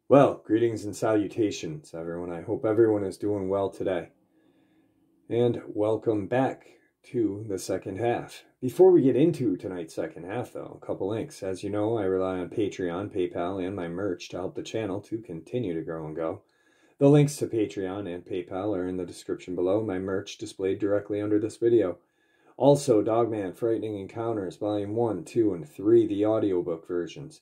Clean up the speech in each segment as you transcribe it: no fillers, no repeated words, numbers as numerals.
Well, greetings and salutations, everyone. I hope everyone is doing well today. And welcome back to the second half. Before we get into tonight's second half, though, a couple links. As you know, I rely on Patreon, PayPal, and my merch to help the channel to continue to grow and go. The links to Patreon and PayPal are in the description below, my merch displayed directly under this video. Also, Dogman Frightening Encounters, Volume 1, 2, and 3, the audiobook versions.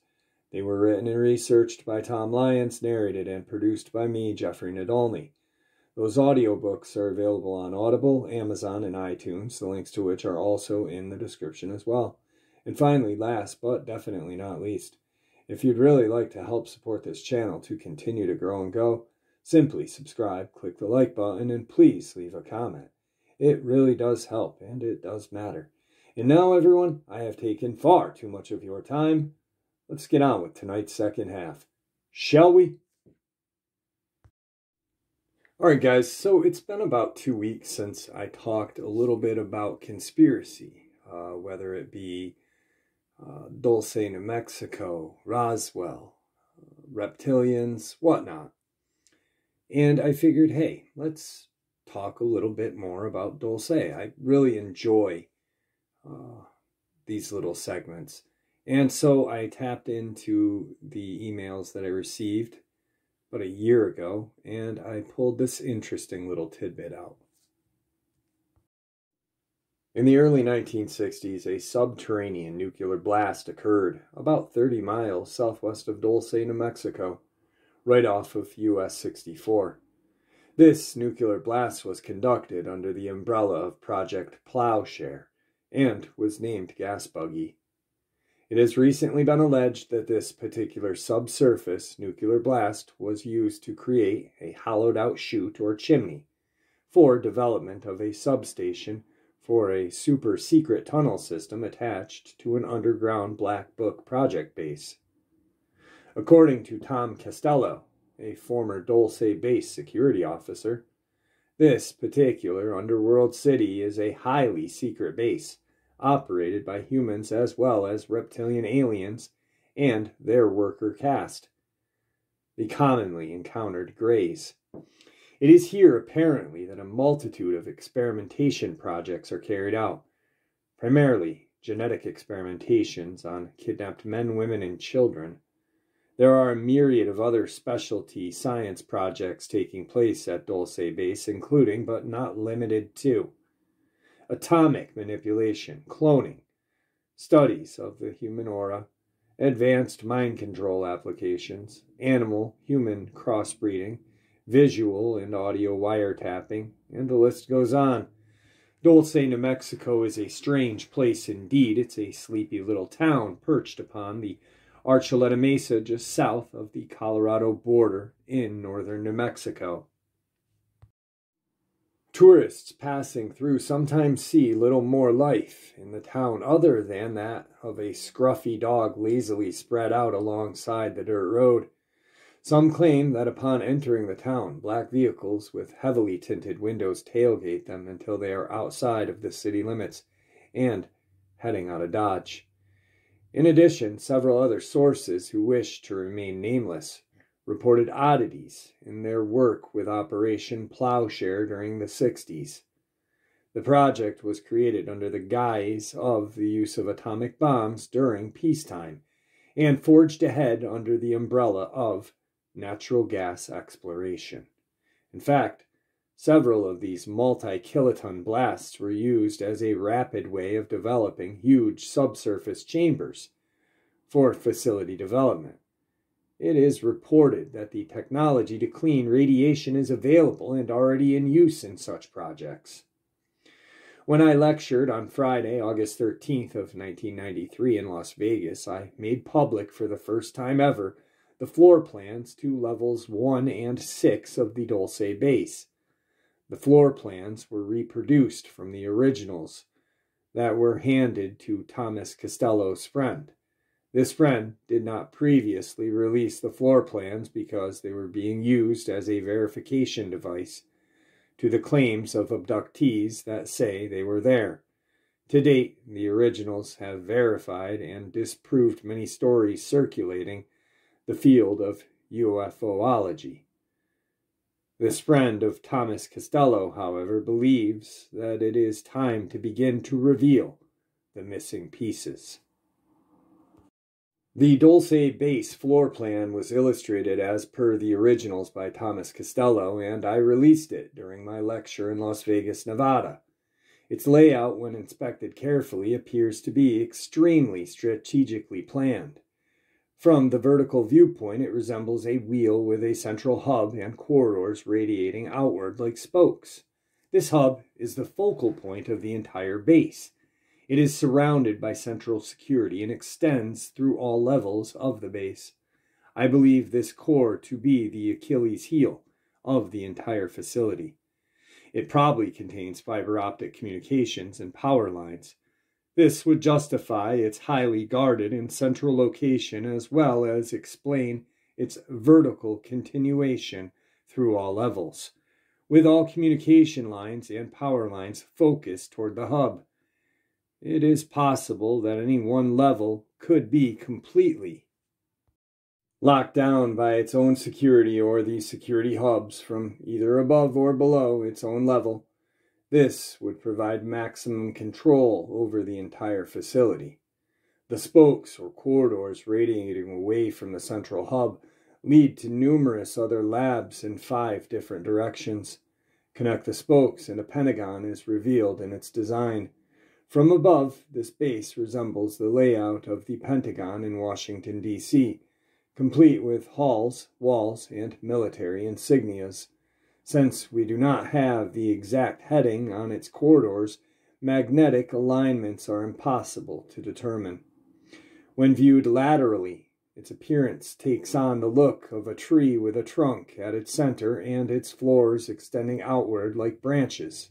They were written and researched by Tom Lyons, narrated and produced by me, Jeffrey Nadolny. Those audiobooks are available on Audible, Amazon, and iTunes, the links to which are also in the description as well. And finally, last but definitely not least, if you'd really like to help support this channel to continue to grow and go, simply subscribe, click the like button, and please leave a comment. It really does help, and it does matter. And now, everyone, I have taken far too much of your time. Let's get on with tonight's second half, shall we? Alright guys, so it's been about 2 weeks since I talked a little bit about conspiracy, whether it be Dulce, New Mexico, Roswell, reptilians, whatnot. And I figured, hey, let's talk a little bit more about Dulce. I really enjoy these little segments. And so I tapped into the emails that I received about a year ago, and I pulled this interesting little tidbit out. In the early 1960s, a subterranean nuclear blast occurred about 30 miles southwest of Dulce, New Mexico, right off of US 64. This nuclear blast was conducted under the umbrella of Project Plowshare and was named Gas Buggy. It has recently been alleged that this particular subsurface nuclear blast was used to create a hollowed-out chute or chimney for development of a substation for a super-secret tunnel system attached to an underground Black Book project base. According to Tom Costello, a former Dulce base security officer, this particular underworld city is a highly secret base operated by humans as well as reptilian aliens and their worker caste, the commonly encountered Greys. It is here apparently that a multitude of experimentation projects are carried out, primarily genetic experimentations on kidnapped men, women, and children. There are a myriad of other specialty science projects taking place at Dulce Base, including, but not limited to, atomic manipulation, cloning, studies of the human aura, advanced mind control applications, animal-human crossbreeding, visual and audio wiretapping, and the list goes on. Dulce, New Mexico is a strange place indeed. It's a sleepy little town perched upon the Archuleta Mesa just south of the Colorado border in northern New Mexico. Tourists passing through sometimes see little more life in the town other than that of a scruffy dog lazily spread out alongside the dirt road. Some claim that upon entering the town, black vehicles with heavily tinted windows tailgate them until they are outside of the city limits and heading out of Dodge. In addition, several other sources who wish to remain nameless reported oddities in their work with Operation Plowshare during the 60s. The project was created under the guise of the use of atomic bombs during peacetime and forged ahead under the umbrella of natural gas exploration. In fact, several of these multi-kiloton blasts were used as a rapid way of developing huge subsurface chambers for facility development. It is reported that the technology to clean radiation is available and already in use in such projects. When I lectured on Friday, August 13th of 1993 in Las Vegas, I made public for the first time ever the floor plans to levels 1 and 6 of the Dulce base. The floor plans were reproduced from the originals that were handed to Thomas Costello's friend. This friend did not previously release the floor plans because they were being used as a verification device to the claims of abductees that say they were there. To date, the originals have verified and disproved many stories circulating the field of UFOlogy. This friend of Thomas Costello, however, believes that it is time to begin to reveal the missing pieces. The Dulce base floor plan was illustrated as per the originals by Thomas Costello, and I released it during my lecture in Las Vegas, Nevada. Its layout, when inspected carefully, appears to be extremely strategically planned. From the vertical viewpoint, it resembles a wheel with a central hub and corridors radiating outward like spokes. This hub is the focal point of the entire base. It is surrounded by central security and extends through all levels of the base. I believe this core to be the Achilles heel of the entire facility. It probably contains fiber optic communications and power lines. This would justify its highly guarded and central location, as well as explain its vertical continuation through all levels, with all communication lines and power lines focused toward the hub. It is possible that any one level could be completely locked down by its own security or the security hubs from either above or below its own level. This would provide maximum control over the entire facility. The spokes or corridors radiating away from the central hub lead to numerous other labs in 5 different directions. Connect the spokes and a pentagon is revealed in its design. From above, this base resembles the layout of the Pentagon in Washington, D.C., complete with halls, walls, and military insignias. Since we do not have the exact heading on its corridors, magnetic alignments are impossible to determine. When viewed laterally, its appearance takes on the look of a tree with a trunk at its center and its floors extending outward like branches.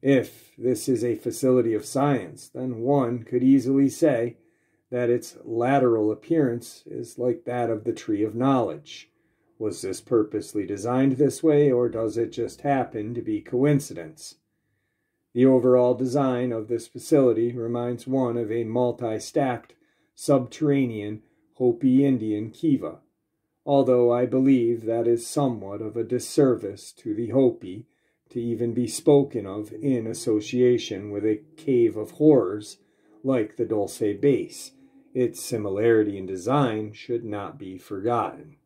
If this is a facility of science, then one could easily say that its lateral appearance is like that of the tree of knowledge. Was this purposely designed this way, or does it just happen to be coincidence? The overall design of this facility reminds one of a multi-stacked subterranean Hopi Indian kiva, although I believe that is somewhat of a disservice to the Hopi to even be spoken of in association with a cave of horrors like the Dulce base. Its similarity in design should not be forgotten.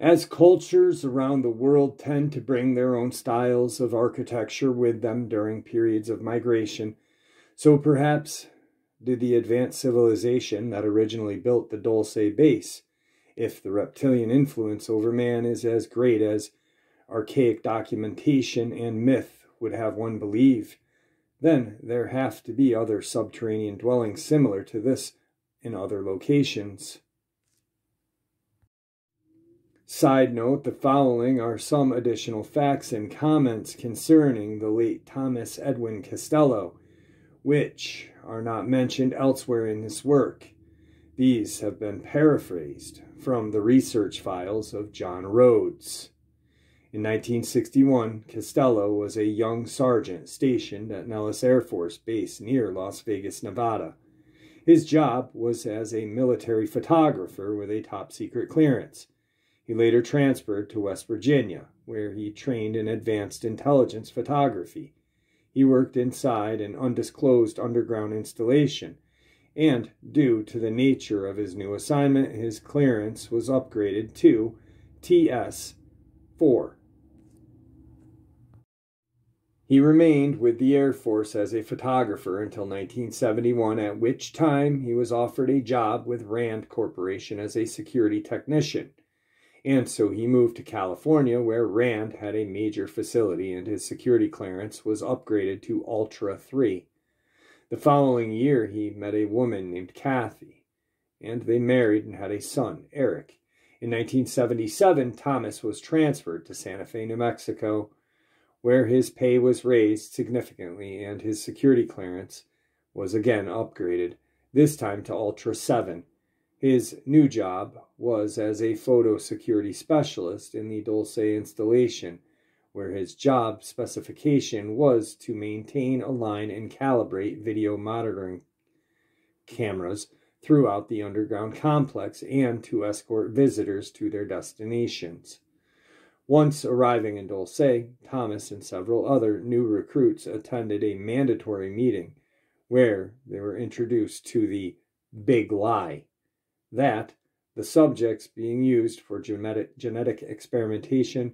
As cultures around the world tend to bring their own styles of architecture with them during periods of migration, so perhaps did the advanced civilization that originally built the Dulce base. If the reptilian influence over man is as great as archaic documentation and myth would have one believe, then there have to be other subterranean dwellings similar to this in other locations. Side note, the following are some additional facts and comments concerning the late Thomas Edwin Costello, which are not mentioned elsewhere in his work. These have been paraphrased from the research files of John Rhodes. In 1961, Costello was a young sergeant stationed at Nellis Air Force Base near Las Vegas, Nevada. His job was as a military photographer with a top-secret clearance. He later transferred to West Virginia, where he trained in advanced intelligence photography. He worked inside an undisclosed underground installation, and due to the nature of his new assignment, his clearance was upgraded to TS-4. He remained with the Air Force as a photographer until 1971, at which time he was offered a job with Rand Corporation as a security technician. And so he moved to California, where Rand had a major facility, and his security clearance was upgraded to Ultra 3. The following year, he met a woman named Kathy, and they married and had a son, Eric. In 1977, Thomas was transferred to Santa Fe, New Mexico, where his pay was raised significantly and his security clearance was again upgraded, this time to Ultra 7. His new job was as a photo security specialist in the Dulce installation, where his job specification was to maintain, align, and calibrate video monitoring cameras throughout the underground complex and to escort visitors to their destinations. Once arriving in Dulce, Thomas and several other new recruits attended a mandatory meeting where they were introduced to the big lie that the subjects being used for genetic experimentation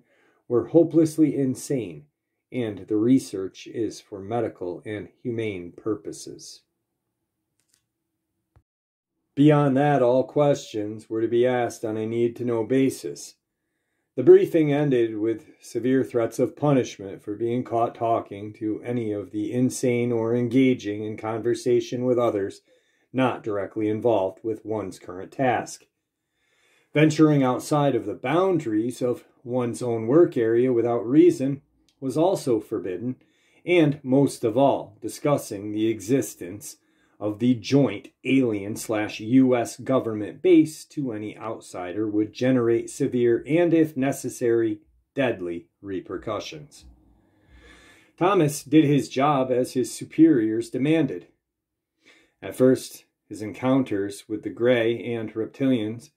were hopelessly insane, and the research is for medical and humane purposes. Beyond that, all questions were to be asked on a need-to-know basis. The briefing ended with severe threats of punishment for being caught talking to any of the insane or engaging in conversation with others not directly involved with one's current task. Venturing outside of the boundaries of one's own work area without reason was also forbidden, and most of all, discussing the existence of the joint alien/U.S. government base to any outsider would generate severe and, if necessary, deadly repercussions. Thomas did his job as his superiors demanded. At first, his encounters with the Grey and reptilians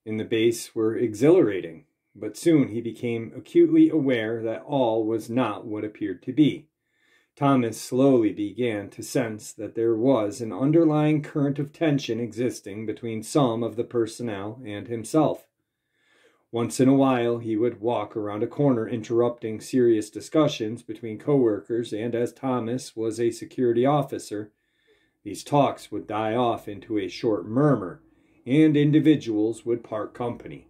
in the base were exhilarating, but soon he became acutely aware that all was not what appeared to be. Thomas slowly began to sense that there was an underlying current of tension existing between some of the personnel and himself. Once in a while, he would walk around a corner interrupting serious discussions between coworkers, and as Thomas was a security officer, these talks would die off into a short murmur, and individuals would part company.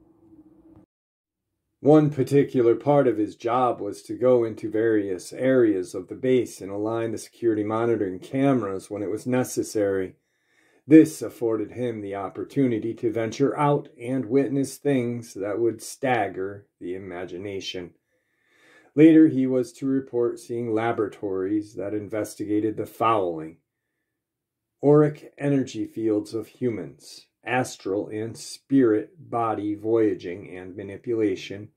One particular part of his job was to go into various areas of the base and align the security monitoring cameras when it was necessary. This afforded him the opportunity to venture out and witness things that would stagger the imagination. Later, he was to report seeing laboratories that investigated the fouling, auric energy fields of humans, astral and spirit body voyaging and manipulation,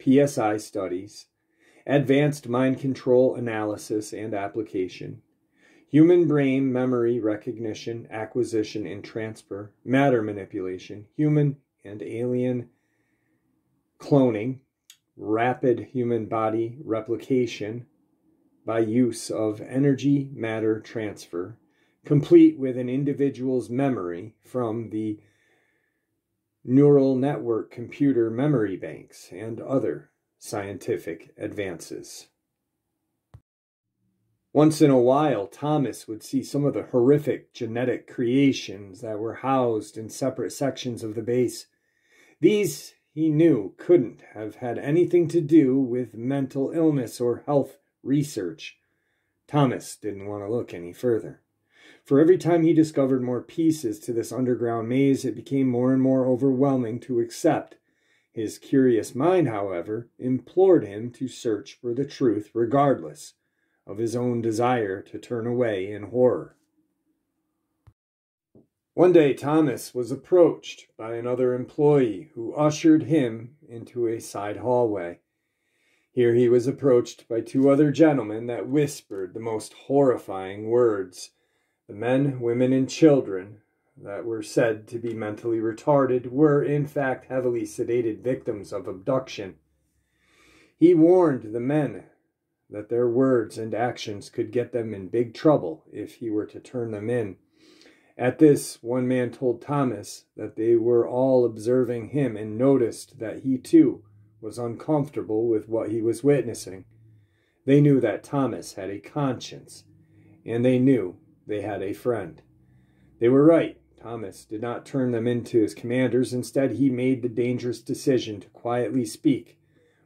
PSI studies, advanced mind control analysis and application, human brain memory recognition, acquisition and transfer, matter manipulation, human and alien cloning, rapid human body replication by use of energy matter transfer, complete with an individual's memory from the neural network computer memory banks, and other scientific advances. Once in a while, Thomas would see some of the horrific genetic creations that were housed in separate sections of the base. These, he knew, couldn't have had anything to do with mental illness or health research. Thomas didn't want to look any further. For every time he discovered more pieces to this underground maze, it became more and more overwhelming to accept. His curious mind, however, implored him to search for the truth regardless of his own desire to turn away in horror. One day, Thomas was approached by another employee who ushered him into a side hallway. Here he was approached by two other gentlemen that whispered the most horrifying words. The men, women, and children that were said to be mentally retarded were, in fact, heavily sedated victims of abduction. He warned the men that their words and actions could get them in big trouble if he were to turn them in. At this, one man told Thomas that they were all observing him and noticed that he, too, was uncomfortable with what he was witnessing. They knew that Thomas had a conscience, and they knew they had a friend. They were right. Thomas did not turn them into his commanders. Instead, he made the dangerous decision to quietly speak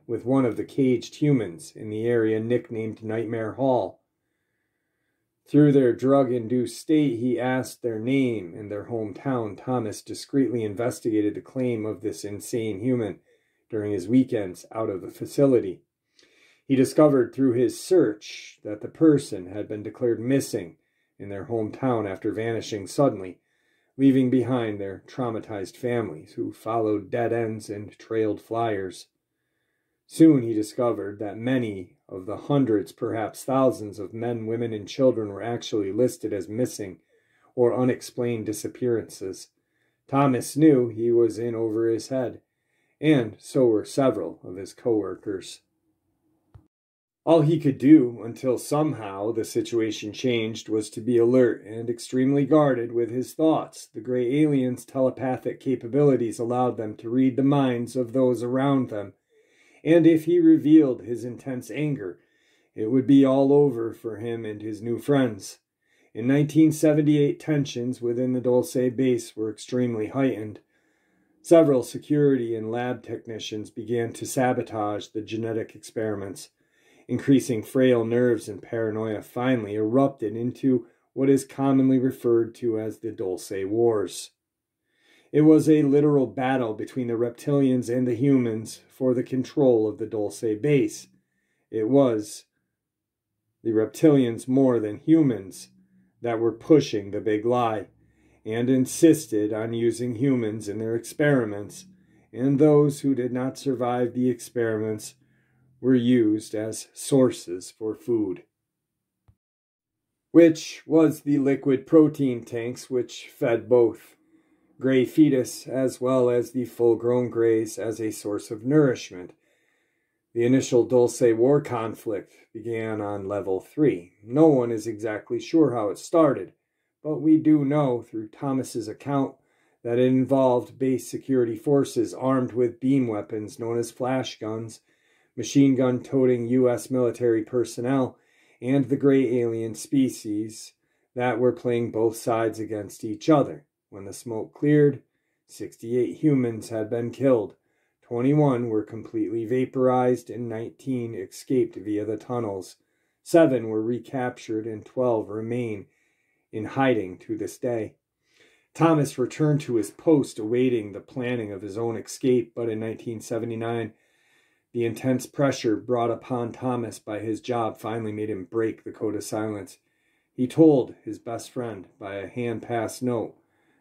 with one of the caged humans in the area nicknamed Nightmare Hall. Through their drug-induced state, he asked their name and their hometown. Thomas discreetly investigated the claim of this insane human during his weekends out of the facility. He discovered through his search that the person had been declared missing in their hometown after vanishing suddenly, leaving behind their traumatized families who followed dead ends and trailed flyers. Soon he discovered that many of the hundreds, perhaps thousands of men, women, and children were actually listed as missing or unexplained disappearances. Thomas knew he was in over his head, and so were several of his co-workers. All he could do until somehow the situation changed was to be alert and extremely guarded with his thoughts. The gray aliens' telepathic capabilities allowed them to read the minds of those around them, and if he revealed his intense anger, it would be all over for him and his new friends. In 1978, tensions within the Dulce base were extremely heightened. Several security and lab technicians began to sabotage the genetic experiments. Increasing frail nerves and paranoia finally erupted into what is commonly referred to as the Dolce Wars. It was a literal battle between the reptilians and the humans for the control of the Dulce base. It was the reptilians more than humans that were pushing the big lie and insisted on using humans in their experiments, and those who did not survive the experiments were used as sources for food, which was the liquid protein tanks which fed both gray fetus as well as the full-grown grays as a source of nourishment. The initial Dulce War conflict began on level 3. No one is exactly sure how it started, but we do know through Thomas's account that it involved base security forces armed with beam weapons known as flash guns, machine gun-toting U.S. military personnel, and the gray alien species that were playing both sides against each other. When the smoke cleared, 68 humans had been killed. 21 were completely vaporized and 19 escaped via the tunnels. 7 were recaptured and 12 remain in hiding to this day. Thomas returned to his post awaiting the planning of his own escape, but in 1979, the intense pressure brought upon Thomas by his job finally made him break the code of silence. He told his best friend by a hand-passed note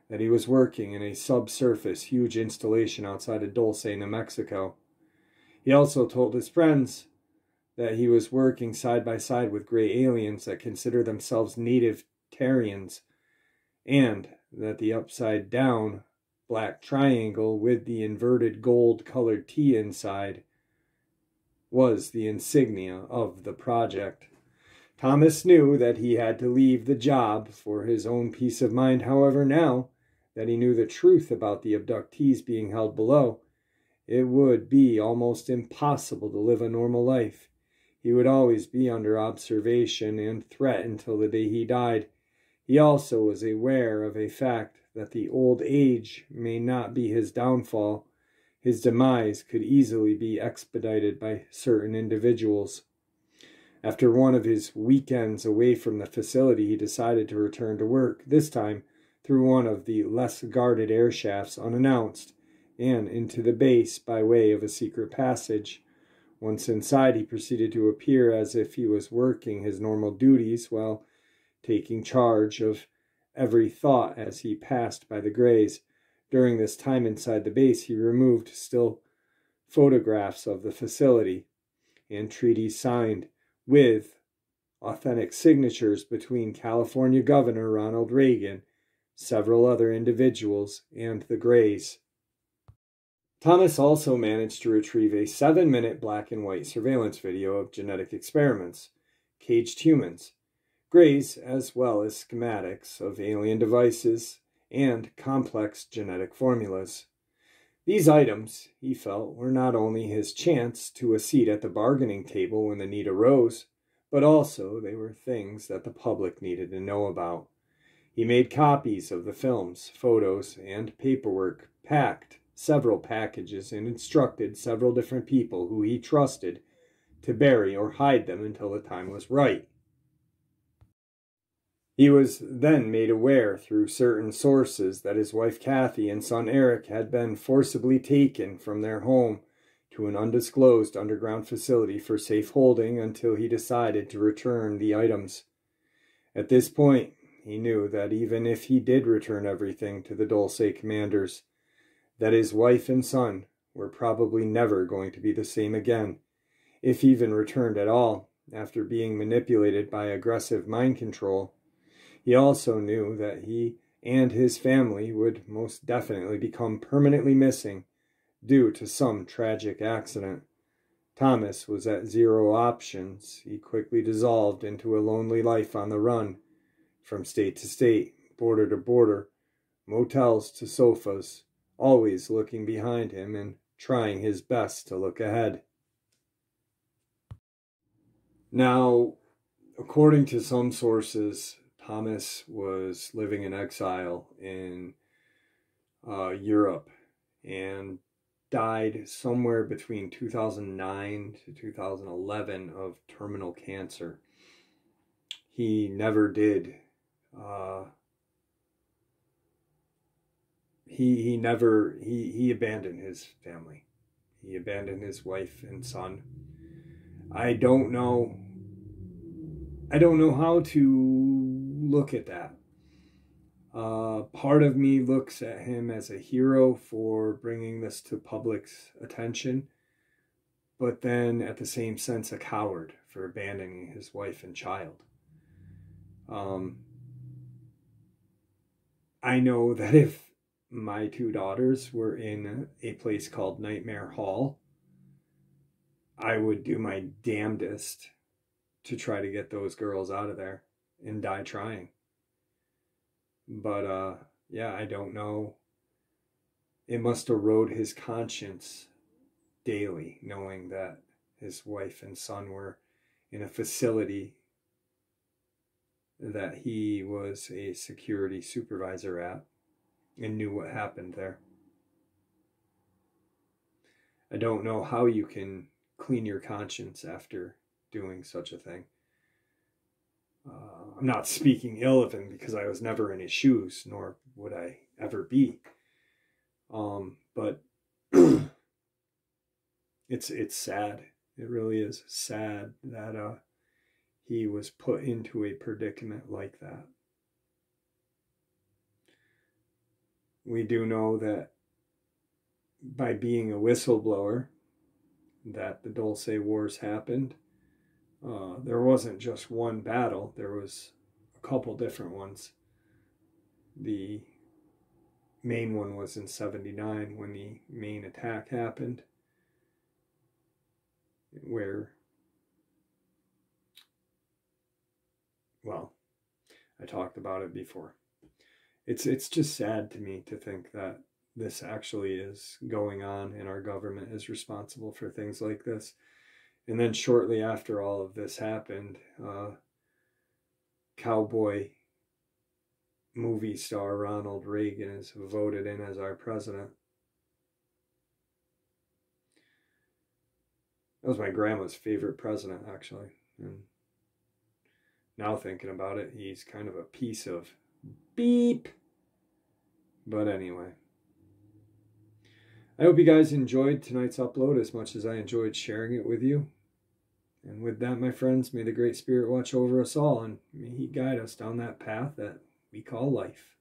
that he was working in a subsurface huge installation outside of Dulce, New Mexico. He also told his friends that he was working side by side with gray aliens that consider themselves native Terrians, and that the upside-down black triangle with the inverted gold-colored T inside was the insignia of the project. Thomas knew that he had to leave the job for his own peace of mind. However, now that he knew the truth about the abductees being held below, it would be almost impossible to live a normal life. He would always be under observation and threat until the day he died. He also was aware of a fact that the old age may not be his downfall. His demise could easily be expedited by certain individuals. After one of his weekends away from the facility, he decided to return to work, this time through one of the less guarded air shafts unannounced, and into the base by way of a secret passage. Once inside, he proceeded to appear as if he was working his normal duties while taking charge of every thought as he passed by the grays. During this time inside the base, he removed still photographs of the facility and treaties signed with authentic signatures between California Governor Ronald Reagan, several other individuals, and the Greys. Thomas also managed to retrieve a 7-minute black and white surveillance video of genetic experiments, caged humans, Greys, as well as schematics of alien devices and complex genetic formulas. These items, he felt, were not only his chance to a seat at the bargaining table when the need arose, but also they were things that the public needed to know about. He made copies of the films, photos, and paperwork, packed several packages, and instructed several different people who he trusted to bury or hide them until the time was right. He was then made aware through certain sources that his wife Kathy and son Eric had been forcibly taken from their home to an undisclosed underground facility for safe holding until he decided to return the items. At this point, he knew that even if he did return everything to the Dulce commanders, that his wife and son were probably never going to be the same again, if even returned at all, after being manipulated by aggressive mind control. He also knew that he and his family would most definitely become permanently missing due to some tragic accident. Thomas was at zero options. He quickly dissolved into a lonely life on the run, from state to state, border to border, motels to sofas, always looking behind him and trying his best to look ahead. Now, according to some sources, Thomas was living in exile in Europe and died somewhere between 2009 to 2011 of terminal cancer. He never did. He abandoned his family. He abandoned his wife and son. I don't know how to look at that. Part of me looks at him as a hero for bringing this to public's attention, but then at the same sense a coward for abandoning his wife and child. I know that if my two daughters were in a place called Nightmare Hall, I would do my damnedest to try to get those girls out of there and die trying. But, yeah, I don't know. It must erode his conscience daily, knowing that his wife and son were in a facility that he was a security supervisor at and knew what happened there. I don't know how you can clean your conscience after doing such a thing. I'm not speaking ill of him because I was never in his shoes, nor would I ever be. But it's sad. It really is sad that he was put into a predicament like that. We do know that by being a whistleblower, that the Dolce Wars happened. There wasn't just one battle. There was a couple different ones. The main one was in '79 when the main attack happened, where, well, I talked about it before. It's just sad to me to think that this actually is going on and our government is responsible for things like this. And then shortly after all of this happened, cowboy movie star Ronald Reagan is voted in as our president. That was my grandma's favorite president, actually. And now thinking about it, he's kind of a piece of beep. But anyway. I hope you guys enjoyed tonight's upload as much as I enjoyed sharing it with you. And with that, my friends, may the Great Spirit watch over us all, and may He guide us down that path that we call life.